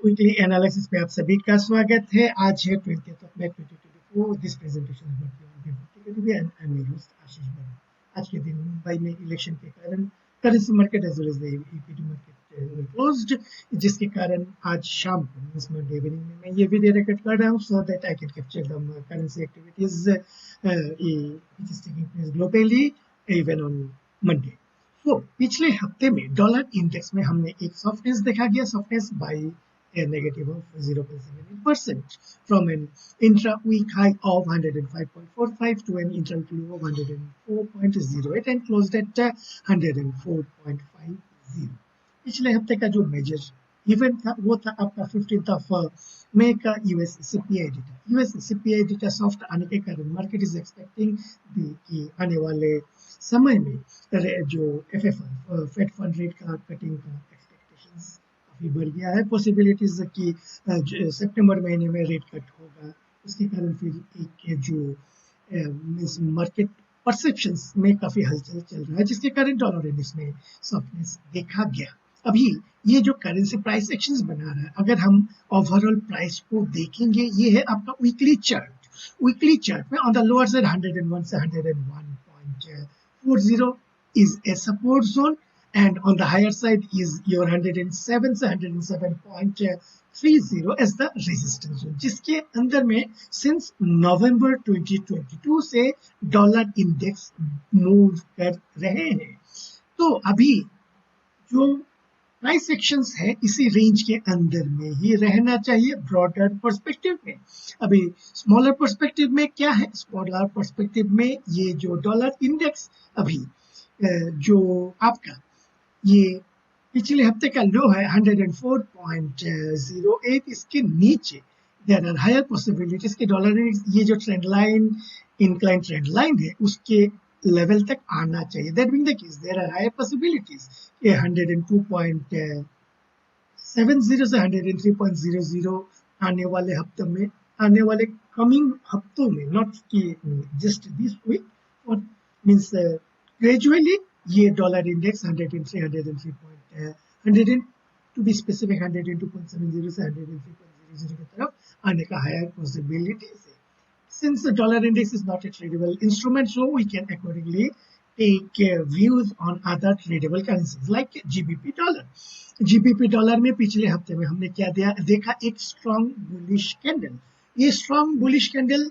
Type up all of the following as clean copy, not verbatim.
Weekly analysis पे आप सभी का स्वागत है। आज है 20th of May 2024। This presentation is and I am your host Ashish Verma. आज के दिन मुंबई में इलेक्शन के कारण currency market as well as the equity market closed, जिसके कारण आज शाम को इस मंडे इवनिंग में मैं ये वीडियो रिकॉर्ड कर रहा हूँ so that I can capture the currency activities which is taking place globally even on Monday. तो पिछले हफ्ते में डॉलर इंडेक्स में हमने एक सॉफ्टनेस देखा गया, softness by a negative of 0.78% from an intra-week high of 105.45 to an intra-week low of 104.08 and closed at 104.50। पिछले हफ्ते का जो मेजर इवेंट था वो था आपका 15th of मई का US CPI data. US CPI data soft आने के कारण मार्केट इज एक्सपेक्टिंग कि आने वाले समय में जो एफएफ फेड फंड रेट का कटिंग का एक्सपेक्टेशंस काफी बढ़ गया है। पॉसिबिलिटीज कि सितंबर महीने में रेट कट होगा, उसके कारण फिर एक जो मार्केट परसेप्शंस में काफी हलचल चल रहा है, जिसके कारण डॉलर इंडेक्स में सॉफ्टनेस देखा गया। अभी ये जो करेंसी प्राइस एक्शंस बना रहा है, अगर हम ओवरऑल प्राइस को देखेंगे, ये है आपका वीकली चार्ट। वीकली चार्ट में ऑन द लोअर साइड 101 से 101.40 is a support zone and on the higher side is your 107 से 107.30 as the resistance zone, जिसके अंदर में सिंस नवंबर 2022 से डॉलर इंडेक्स मूव कर रहे हैं। तो अभी जो प्राइस एक्शंस है इसी रेंज के अंदर में ही रहना चाहिए ब्रॉडर पर्सपेक्टिव में। अभी स्मॉलर पर्सपेक्टिव में क्या है, स्मॉलर पर्सपेक्टिव में ये जो डॉलर इंडेक्स अभी जो आपका ये पिछले हफ्ते का लो है 104.08, इसके नीचे देयर आर हायर पॉसिबिलिटीज कि डॉलर ये जो trend line incline trend line है उसके लेवल तक आना चाहिए। That being the case there are higher possibilities कि 102.70 से 103.00 आने वाले हफ्तों में, आने वाले कमिंग हफ्तों में, नॉट कि जस्ट दिस वीक, और मींस ग्रेजुअली ये dollar index 103 to be specific 102.70 से 103.00 की तरफ आने का हायर पॉसिबिलिटीज है। Since the dollar index is not a tradable instrument, so we can accordingly take views on other tradable currencies like GBP dollar। GBP dollar में पिछले हफ्ते में हमने क्या देखा, एक स्ट्रॉन्ग बुलिश कैंडल। ये स्ट्रॉन्ग बुलिश कैंडल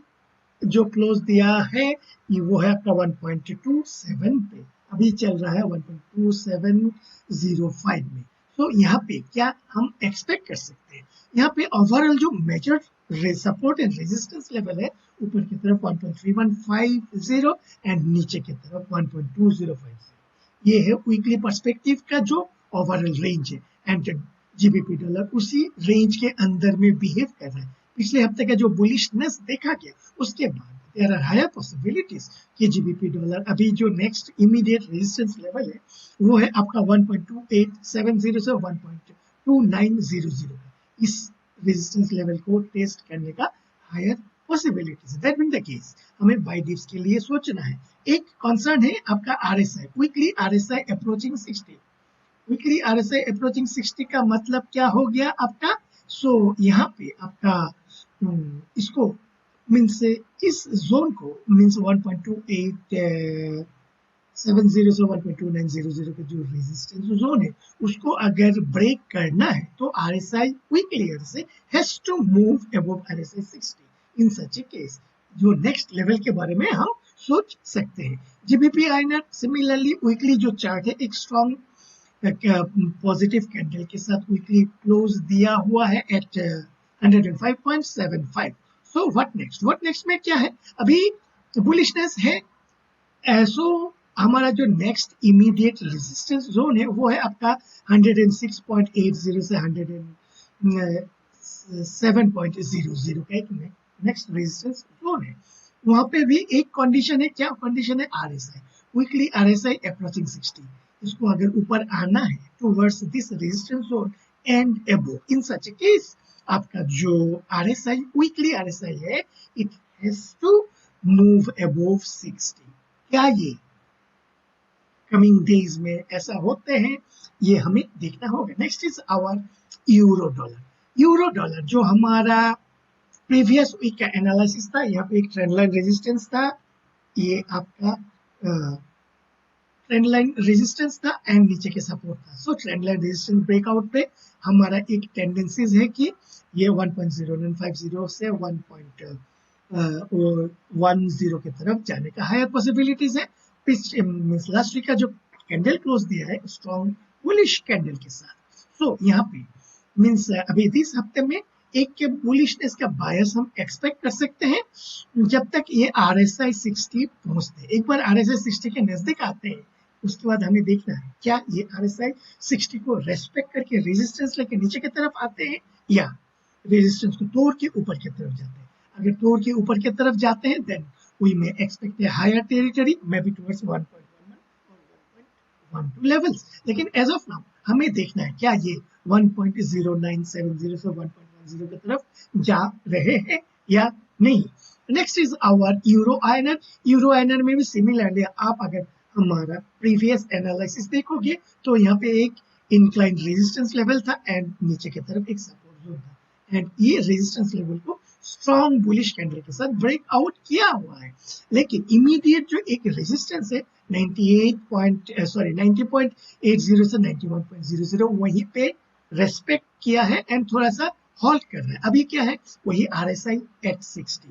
जो क्लोज दिया है ये वो है आपका 1.27 पे, अभी चल रहा है 1.2705 में। तो यहाँ पे क्या हम एक्सपेक्ट कर सकते हैं, यहाँ पे ओवरऑल जो major support and resistance level है ऊपर की तरफ 1.3150 एंड नीचे की तरफ 1.2050। ये है वीकली पर्सपेक्टिव का जो ओवरऑल रेंज है एंड जीबीपी डॉलर उसी रेंज के अंदर में बिहेव कर रहा है। पिछले हफ्ते का जो बुलिशनेस देखा गया उसके बाद देयर आर हायर पॉसिबिलिटीज कि जीबीपी डॉलर अभी जो नेक्स्ट इमीडिएट रेजिस्टेंस लेवल है वो है आपका 1.2870 से 1.2900। इस रेजिस्टेंस लेवल को टेस्ट करने का higher possibilities. That being the case हमें बाय डिप्स के लिए सोचना है। एक कंसर्न है आपका RSI, weekly RSI approaching 60। Weekly RSI approaching 60 का मतलब क्या हो गया आपका, सो यहाँ पे आपका इसको मीन्स इस जोन को मीन्स 1.2870 से 1.2900 का जो रेजिस्टेंस जोन है उसको अगर ब्रेक करना है तो RSI weekly RSI has to move above RSI 60। In such a case जो नेक्स्ट लेवल के बारे में हम सोच सकते हैं। जीबीपी आईएनआर सिमिलरली वीकली जो चार्ट है एक स्ट्रॉन्ग पॉजिटिव कैंडल के साथ वीकली क्लोज दिया हुआ है एट 105.75। सो व्हाट नेक्स्ट में क्या है, अभी बुलिशनेस है। सो हमारा जो नेक्स्ट इमीडिएट रेजिस्टेंस जोन है वो है आपका 106.80 से 107.00 का एक नेक्स्ट रेजिस्टेंस जोन है। वहां पे भी एक कंडीशन है, क्या कंडीशन है, आरएसआई वीकली आरएसआई अप्रोचिंग 60। इसको अगर ऊपर आना है towards this resistance zone and above, in such a case आपका जो आरएसआई वीकली आरएसआई है it has to move above 60। क्या ये कमिंग डेज में ऐसा होते हैं, ये हमें देखना होगा। Next is our euro dollar. Euro dollar जो हमारा प्रीवियस वीक का एनालिसिस था, यहाँ पे एक ट्रेंड लाइन रेजिस्टेंस था, ये आपका ट्रेंड लाइन रेजिस्टेंस था एंड नीचे के सपोर्ट था। सो ट्रेंड लाइन रेजिस्टेंस ब्रेकआउट पे हमारा एक टेंडेंसीज है कि ये 1.0950 से 1.10 की तरफ जाने का हायर पॉसिबिलिटीज है। लास्ट वीक का जो कैंडल क्लोज दिया है स्ट्रॉन्ग बुलिश कैंडल के साथ, सो यहाँ पे मीन्स अभी इस हफ्ते में एक के बुलिशनेस का बायस हम एक्सपेक्ट कर सकते हैं जब तक ये RSI 60 पहुंचते हैं। एक बार RSI 60 के नजदीक आते हैं उसके बाद हमें देखना है क्या ये RSI 60 को रेस्पेक्ट करके रेजिस्टेंस लेके नीचे की तरफ आते हैं या रेजिस्टेंस को तोड़ के ऊपर की तरफ जाते हैं। अगर तोड़ के ऊपर की तरफ जाते हैं then we may expect a higher territory may be towards 1.11 और 1.12 लेवल्स। लेकिन एज ऑफ नाउ हमें देखना है क्या ये 1.0970 से 1.10 की तरफ जा रहे हैं या नहीं। Next is our euro INR. Euro INR में भी सिमिलरली आप अगर हमारा प्रीवियस एनालिसिस देखोगे तो यहाँ पे एक इंक्लाइन रेजिस्टेंस लेवल था एंड नीचे की तरफ एक सपोर्ट जोन था एंड ये रेजिस्टेंस लेवल को स्ट्रॉन्ग बुलिश कैंडल के साथ ब्रेकआउट किया हुआ है। लेकिन इमीडिएट जो एक रेजिस्टेंस है 90.80 से 91.00 वहीं पे रेस्पेक्ट किया है एंड थोड़ा सा हॉल्ट कर रहा है। अभी क्या है वही RSI at 60।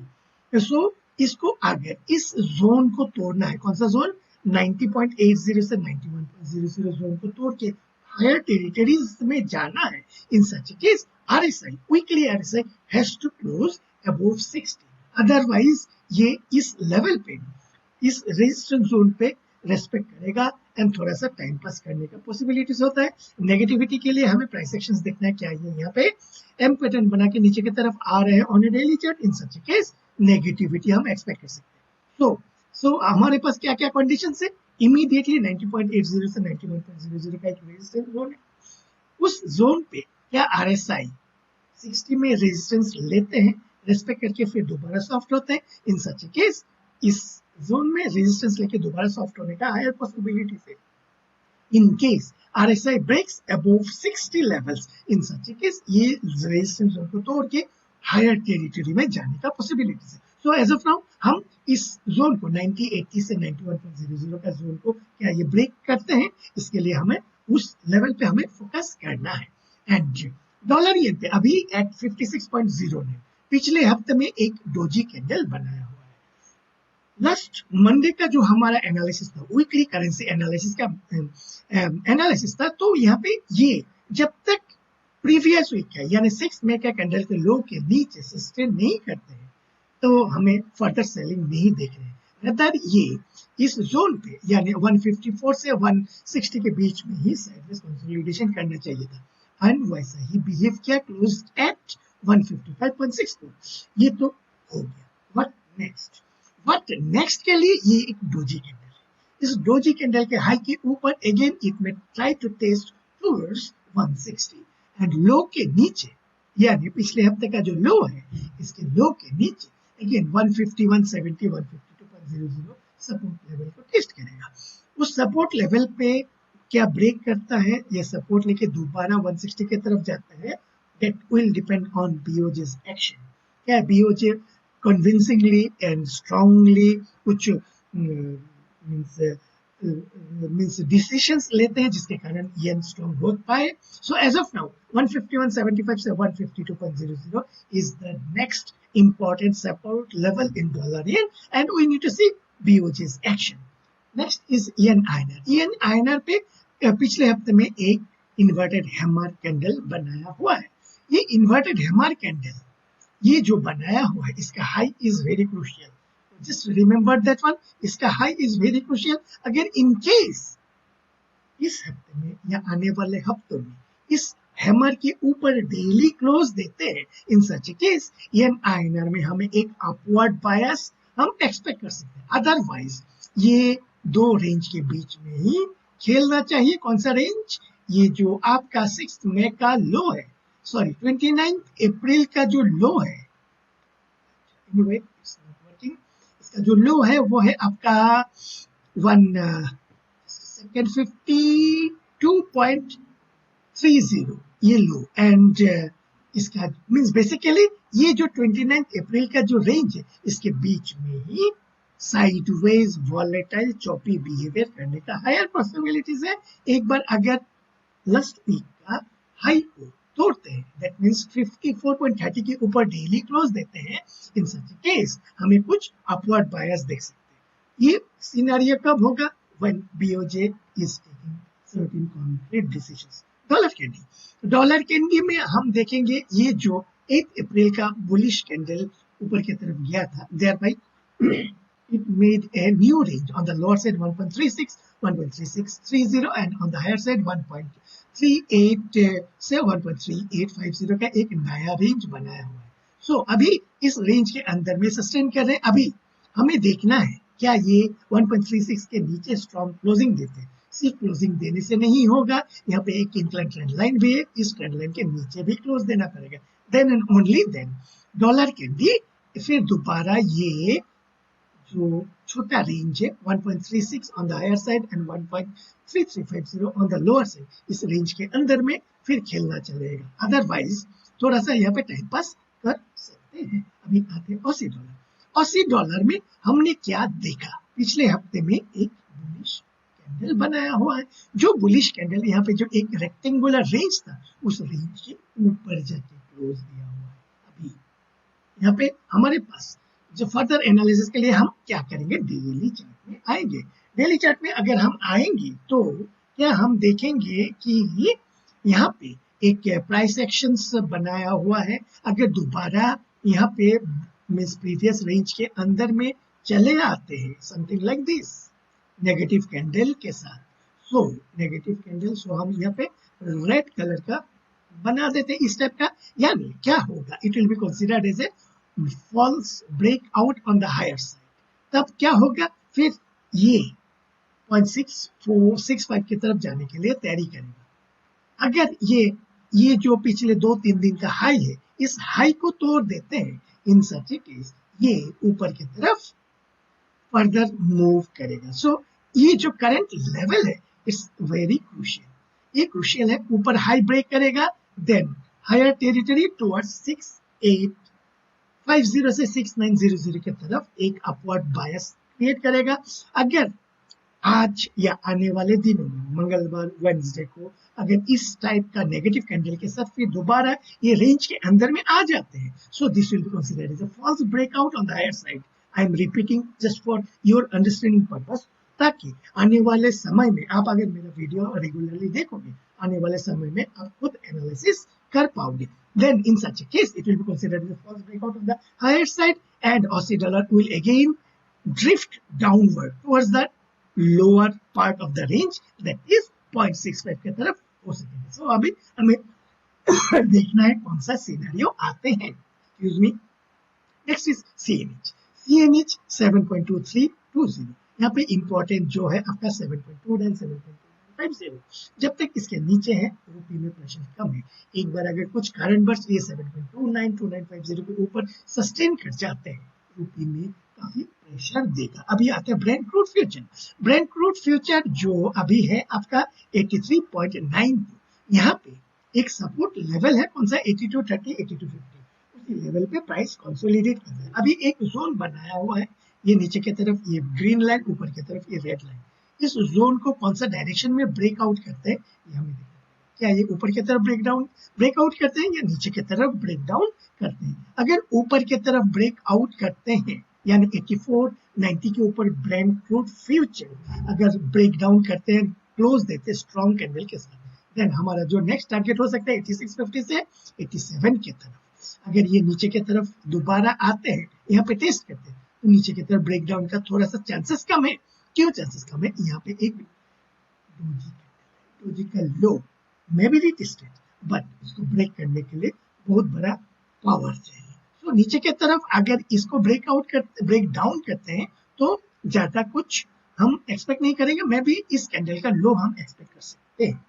सो इसको अगर इस जोन को तोड़ना है, कौन सा जोन 90.80 से 91.00 जोन को तोड़ के हायर टेरिटरीज में जाना है, in such case RSI weekly RSI has to close above 60, otherwise ये इस लेवल पे इस रेजिस्टेंस जोन पे रेस्पेक्ट करेगा एंड थोड़ा सा टाइम पास करने का पॉसिबिलिटीज होता है। नेगेटिविटी के लिए हमें प्राइस एक्शंस देखना है, क्या ये यहाँ पे एम पैटर्न बना के नीचे की तरफ आ रहे हैं on A daily chart, in such case negativity हम एक्सपेक्ट कर सकते हैं। सो हमारे पास क्या क्या कंडीशन है, इमीडिएटली 90.80 से 91.00 का एक रेजिस्टेंस जोन है, उस जोन पे क्या RSI 60 में रेजिस्टेंस लेते हैं, रेस्पेक्ट करके फिर दोबारा सॉफ्ट होते हैं, इन सच केस इस जोन में रेजिस्टेंस लेके दोबारा सॉफ्ट होने का हायर पॉसिबिलिटी है। In case RSI breaks above 60 levels, in such case ये रेजिस्टेंस जोन को तोड़ के हायर टेरिटरी में जाने का पॉसिबिलिटी है। सो एज ऑफ नाउ हम इस जोन को 90.80 से 91.00 का जोन को क्या ये ब्रेक करते हैं, इसके लिए हमें उस लेवल पे हमें फोकस करना है। एंड डॉलर येन पे अभी एट 56.09 पिछले हफ्ते में एक डोजी कैंडल बनाया हुआ है। लास्ट मंडे का जो हमारा एनालिसिस था, वीकली करेंसी एनालिसिस का एनालिसिस था, तो यहाँ पे ये जब तक प्रीवियस वीक का यानी 6 मई का कैंडल के लो के नीचे सस्टेन नहीं करते हैं तो हमें फर्दर सेलिंग नहीं देख रहे हैं। अदर ये इस जोन पे यानी 154 से 160 के बीच में ही साइडवेज कंसोलिडेशन करना चाहिए था एंड वैसा ही बिहेव किया, क्लोज एट 155.64। ये तो हो गया। बट नेक्स्ट के लिए ये एक डोजी कैंडल है। इस डोजी कैंडल के हाई के ऊपर again it may try to test towards 160 and low के नीचे यानी पिछले हफ्ते का जो लो है इसके लो के नीचे अगेन 150 170 152.00 सपोर्ट लेवल को टेस्ट करेगा। उस सपोर्ट लेवल पे क्या ब्रेक करता है या सपोर्ट लेके दोबारा 160 की तरफ जाता है, that will depend on BOJ's action। क्या BOJ convincingly and strongly कुछ मीन्स डिसीजंस लेते हैं जिसके कारण येन स्ट्रॉन्ग हो पाए। सो एज ऑफ नाउ 151.75 से 152.00 is the next important support level in dollar yen and we need to see BOJ's action। next is yen INR। yen INR पे पिछले हफ्ते में एक इन्वर्टेड हैमर कैंडल बनाया हुआ है। ये इन्वर्टेड हैमर कैंडल ये जो बनाया हुआ है इसका high is very crucial, just remember that one, इसका हाई इज वेरी क्रूशियल। अगर इन केस इस हफ्ते में या आने वाले हफ्तों में इस हैमर के ऊपर डेली क्लोज देते हैं, in such case yen INR में हमें एक अपवर्ड बायस हम एक्सपेक्ट कर सकते हैं। अदरवाइज ये दो रेंज के बीच में ही खेलना चाहिए। कौन सा रेंज, ये जो आपका 6 मई का लो है, सॉरी 29 अप्रैल का जो लो है, anyway, it's not working। इसका जो लो है वो है आपका 52.30 ये लो एंड इसका मींस बेसिकली ये जो 29 अप्रैल का जो रेंज है इसके बीच में ही साइडवेज वॉलेटाइल चॉपी बिहेवियर करने का हायर पॉसिबिलिटीज है। एक बार अगर लास्ट वीक का हाई को तोड़ते हैं, दैट मींस 54.30 के ऊपर डेली क्लोज देते हैं, इन सच केस हमें कुछ अपवर्ड बायस देख सकते हैं। ये सिनेरियो कब होगा? When BOJ is taking certain concrete decisions. Dollar candy में हम देखेंगे ये जो 8 अप्रैल का बुलिश कैंडल ऊपर की तरफ गया था, thereby it made a new range on the lower side 1.36, 1.3630 and on the higher side 1.38 से 1.3850 का एक नया रेंज बनाया हुआ है। सो अभी इस रेंज के अंदर में सस्टेन कर रहे हैं। अभी हमें देखना है क्या ये 1.36 के नीचे स्ट्रॉन्ग क्लोजिंग देते हैं। सिर्फ क्लोजिंग देने से नहीं होगा, यहाँ पे एक इंक्लाइन ट्रेंड लाइन भी है, इस ट्रेंड लाइन के नीचे भी क्लोज देना पड़ेगा। Then and only then dollar candy फिर दोबारा ये जो छोटा रेंज है 1.36 on the higher side and 1.3350 on the lower side, इस रेंज के अंदर में फिर खेलना चलेगा। अदरवाइज थोड़ा सा यहाँ पे टाइम पास कर सकते हैं। अभी आते हैं ऑसी डॉलर। ऑसी डॉलर में हमने क्या देखा? पिछले हफ्ते में एक बुलिश कैंडल बनाया हुआ है। जो बुलिश कैंडल यहाँ पे जो एक रेक्टेंगुलर रेंज था, उस रेंज के ऊपर जाके क्लोज दिया हुआ है। अभी यहाँ पे हमारे पास जो फर्दर एनालिसिस के लिए हम क्या करेंगे, डेली चार्ट में आएंगे। डेली चार्ट में अगर हम आएंगे तो क्या हम देखेंगे कि यहाँ पे एक प्राइस एक्शंस बनाया हुआ है। अगर दोबारा यहाँ पे मींस प्रीवियस रेंज के अंदर में चले आते हैं something like this negative candle के साथ, सो नेगेटिव कैंडल, सो हम यहाँ पे रेड कलर का बना देते हैं इस टाइप का, यानी क्या होगा, it will be considered as a false breakout on the higher side. तब क्या होगा, फिर ये 0.6465 की तरफ जाने के लिए तैयारी करेगा। अगर ये जो पिछले 2-3 दिन का हाई है, इस हाई को तोड़ देते हैं, इन सच केस ये ऊपर की तरफ फर्दर मूव करेगा। सो ये जो करंट लेवल है इट्स वेरी क्रूशियल। ये क्रूशियल है, ऊपर हाई ब्रेक करेगा, देन हायर टेरिटरी टुवर्ड्स 6850 से 6900 की तरफ एक अपवर्ड बायस क्रिएट करेगा। अगर आज या आने वाले दिनों में मंगलवार वेडनेसडे को अगर इस टाइप का नेगेटिव कैंडल के साथ फिर दोबारा ये रेंज के अंदर में आ जाते हैं, so this will be considered as a false breakout on the higher side. I am repeating just for your understanding purpose, ताकि आने वाले समय में आप अगर मेरा वीडियो रेगुलरली देखोगे, आने वाले समय में आप खुद एनालिसिस कर पाओगे। Then in such a case it will be considered as a false breakout on the higher side and Aussie dollar will again drift downward towards the lower part of the range, that is 0.65 की तरफ हो सकेगा। सो अभी हमें देखना है कौन सा सिनेरियो आते हैं। Excuse me, next is CNH 7.2320। यहाँ पे इंपॉर्टेंट जो है आपका 7.29 7.50। जब तक इसके नीचे है रूपी में प्रेशर कम है। एक बार अगर कुछ कारणवश ये 7.29 2950 के ऊपर सस्टेन कर जाते हैं, रूपी में काफी प्रेशर देगा। अभी आता है Brent crude future. Brent crude future जो अभी है आपका 83.92, यहाँ पे एक सपोर्ट लेवल है कौन सा, 8230 8250, उसी लेवल पे प्राइस कंसोलिडेट कर रहा है। अभी एक जोन बनाया हुआ है, ये नीचे की तरफ ये ग्रीन लाइन, ऊपर की तरफ ये रेड लाइन। इस जोन को कौन सा डायरेक्शन में ब्रेकआउट करते हैं ये हमें देखना है। क्या ये ऊपर की तरफ ब्रेकआउट करते हैं या नीचे की तरफ ब्रेकडाउन करते हैं? अगर ऊपर की तरफ ब्रेकआउट करते हैं, यानी 8490 के ऊपर ब्रेंट क्रूड फ्यूचर अगर ब्रेकडाउन करते हैं, क्लोज देते हैं स्ट्रॉन्ग कैंडल के साथ, देन हमारा जो नेक्स्ट टारगेट हो सकता है 8650 से 87 की तरफ। अगर ये नीचे की तरफ दोबारा आते हैं, यहाँ पे टेस्ट करते हैं, तो नीचे की तरफ ब्रेकडाउन का थोड़ा सा चांसेस कम है। क्यों चांसेस कम है? यहाँ पे एक डोजी का लो मे बी टेस्टेड, बट इसको ब्रेक करने के लिए बहुत बड़ा पावर चाहिए। तो नीचे की तरफ अगर इसको ब्रेक डाउन करते हैं तो ज्यादा कुछ हम एक्सपेक्ट नहीं करेंगे, मे बी इस कैंडल का लो हम एक्सपेक्ट कर सकते हैं।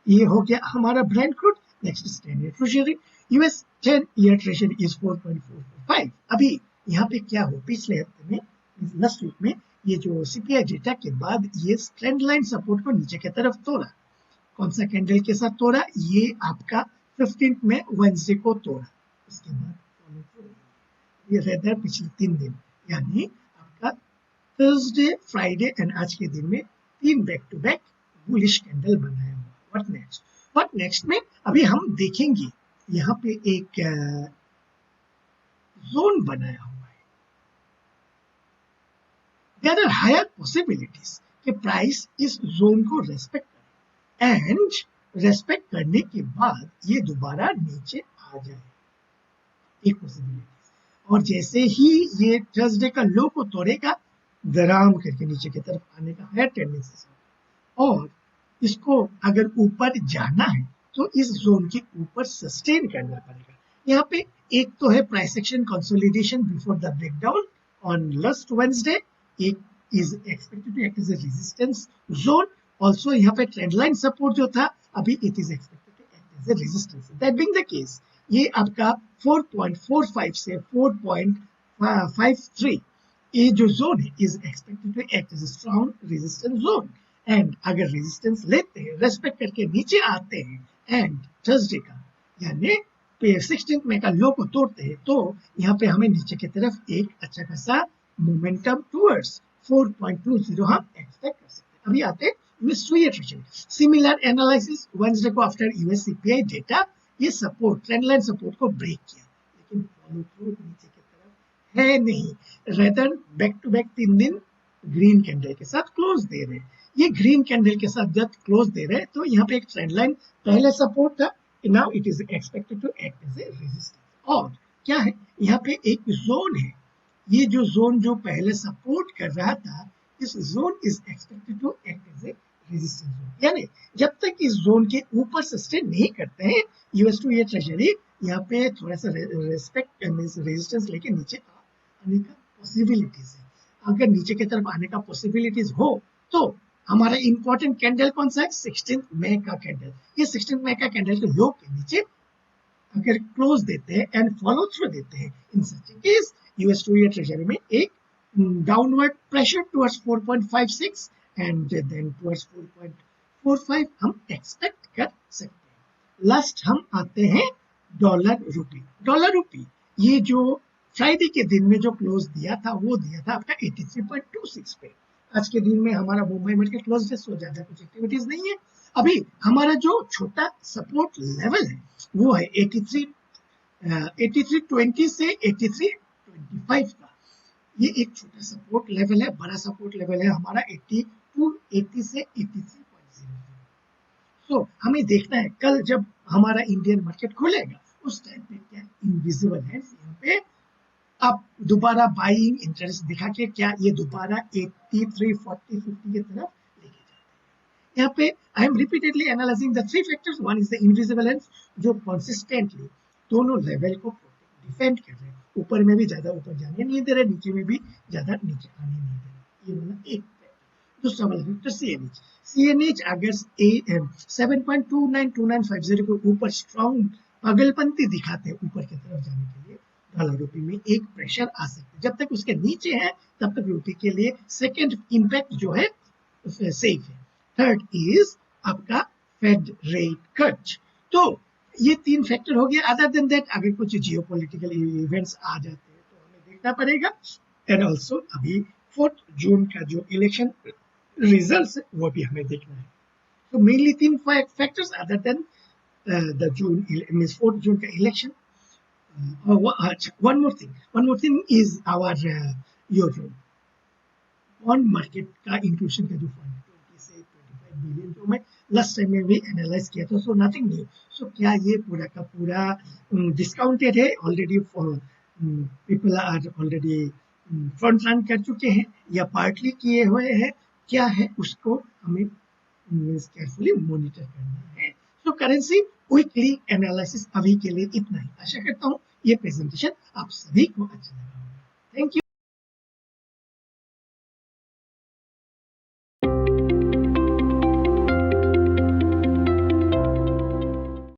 ये हो गया हमारा Brent crude. Next is 10 year treasury. US 10 year treasury is 4.445। अभी यहाँ पे क्या हो, पिछले हफ्ते में लास्ट वीक में ये जो सीपीआई डेटा के बाद ये ट्रेंड लाइन सपोर्ट को नीचे की तरफ तोड़ा। कौन सा कैंडल के साथ तोड़ा? ये आपका 15 में वेंसडे को तोड़ा, उसके बाद फॉलो थ्रू, ये रहता है पिछले 3 दिन, यानी आपका थर्सडे, फ्राइडे एंड आज के दिन में 3 back to back bullish candle बनाया हुआ। व्हाट नेक्स्ट में अभी हम देखेंगे, यहाँ पे एक जोन बनाया हुआ है। देयर आर हायर पॉसिबिलिटीज कि प्राइस इस जोन को रेस्पेक्ट करे एंड रेस्पेक्ट करने के बाद ये दोबारा नीचे आ जाए, एक पॉसिबिलिटी। और जैसे ही ये थर्सडे का लो को तोड़ेगा, दराम करके नीचे की तरफ आने का हायर टेंडेंसी, और इसको अगर ऊपर जाना है तो इस जोन के ऊपर सस्टेन करना पड़ेगा। यहाँ पे एक तो है price action consolidation before the breakdown on last Wednesday, एक is expected to act as a resistance zone, also यहाँ पे ट्रेंड लाइन सपोर्ट जो था अभी it is expected to act as a resistance. That being the case, ये आपका 4.45 से 4.53 ये जो जोन है is expected to act as a strong resistance zone, and अगर रेजिस्टेंस लेते हैं, रेस्पेक्ट करके नीचे आते हैं एंड थर्सडे का यानी 16 मई का लो को तोड़ते हैं, तो यहाँ पे हमें नीचे की तरफ एक अच्छा खासा मोमेंटम टुवर्ड्स 4.20 हम एक्सपेक्ट कर सकते हैं। अभी आते हैं sweet treasury, similar analysis Wednesday को आफ्टर यूएस सीपीआई डेटा, ये सपोर्ट ट्रेंड लाइन सपोर्ट को ब्रेक किया, लेकिन फॉलो थ्रू नीचे की तरफ है नहीं, रेदर बैक टू बैक 3 दिन ग्रीन कैंडल के साथ क्लोज दे रहे हैं। ये ग्रीन कैंडल के साथ जब क्लोज दे रहे हैं तो यहाँ पे एक ट्रेंड लाइन पहले सपोर्ट था, now it is expected to act as a resistance. और क्या है, यहाँ पे एक जोन है, ये जो जोन जो पहले सपोर्ट कर रहा था, इस zone is expected to act as a resistance zone, यानी जब तक इस जोन के ऊपर सस्टेन नहीं करते हैं यूएस टू ये ट्रेजरी, यहाँ पे थोड़ा सा रेस्पेक्ट रेजिस्टेंस लेके नीचे आने का पॉसिबिलिटीज है। अगर नीचे की तरफ आने का पॉसिबिलिटीज हो तो हमारा इंपॉर्टेंट कैंडल कौन सा है, 16 मई का कैंडल। ये 16 मई का कैंडल के लो के नीचे अगर क्लोज देते हैं एंड फॉलो थ्रू देते हैं, in such case US 2 year treasury में एक downward pressure towards 4.56 and then towards 4.45 हम एक्सपेक्ट कर सकते हैं। लास्ट हम आते हैं डॉलर रूपी। डॉलर रूपी ये जो फ्राइडे के दिन में जो क्लोज दिया था वो दिया था आपका 83.26 पे। आज के दिन में हमारा मुंबई मार्केट क्लोज है, सो ज्यादा कुछ एक्टिविटीज नहीं है। अभी हमारा जो छोटा सपोर्ट लेवल है वो है 83.20 से 83.25 का, ये एक छोटा सपोर्ट लेवल है। बड़ा सपोर्ट लेवल है हमारा 82.80 से 83.00। सो हमें देखना है कल जब हमारा इंडियन मार्केट खुलेगा उस टाइम पे क्या इनविजिबल हैंड्स यहाँ पे आप दोबारा बाइंग इंटरेस्ट दिखा के क्या ये दोबारा 83, 40, 50 की तरफ लेके जाते हैं। यहाँ पे I am repeatedly analysing the 3 factors. One is the invisible hands जो कंसिस्टेंटली दोनों लेवल को डिफेंड कर रहे हैं, ऊपर में भी ज्यादा ऊपर जाने नहीं दे रहे, नीचे में भी ज्यादा नीचे आने नहीं दे रहे, ये वाला एक फैक्टर। दूसरा वाला फैक्टर सीएनएच अगर 7.292950 के ऊपर स्ट्रॉन्ग पागलपंती दिखाते हैं ऊपर की तरफ जाने के लिए, डॉलर रूपी में एक प्रेशर आ सकता है। जब तक उसके नीचे है तब तक रूपी के लिए सेकंड इंपैक्ट जो है सेफ है। थर्ड इज आपका फेड रेट कट। तो ये 3 फैक्टर हो गया। अदर देन दैट अगर कुछ जियोपॉलिटिकल इवेंट्स आ जाते हैं तो हमें देखना पड़ेगा। एंड ऑल्सो अभी 4 जून का जो इलेक्शन रिजल्ट्स है वो भी हमें देखना है। तो mainly 3 factors other than the June means 4 जून का election. one more thing is our your bond market का इंक्लूशन का जो फंड 20 से 25 बिलियन जो मैं लास्ट टाइम में भी एनालाइज किया था, सो नथिंग न्यू। सो क्या ये पूरा का पूरा डिस्काउंटेड है already, people are already front run कर चुके हैं या पार्टली किए हुए हैं, क्या है उसको हमें केयरफुली मॉनिटर करना है। तो करेंसी क्विकली एनालिसिस अभी के लिए इतना ही। आशा करता हूँ ये प्रेजेंटेशन आप सभी को अच्छा लगा होगा। Thank you.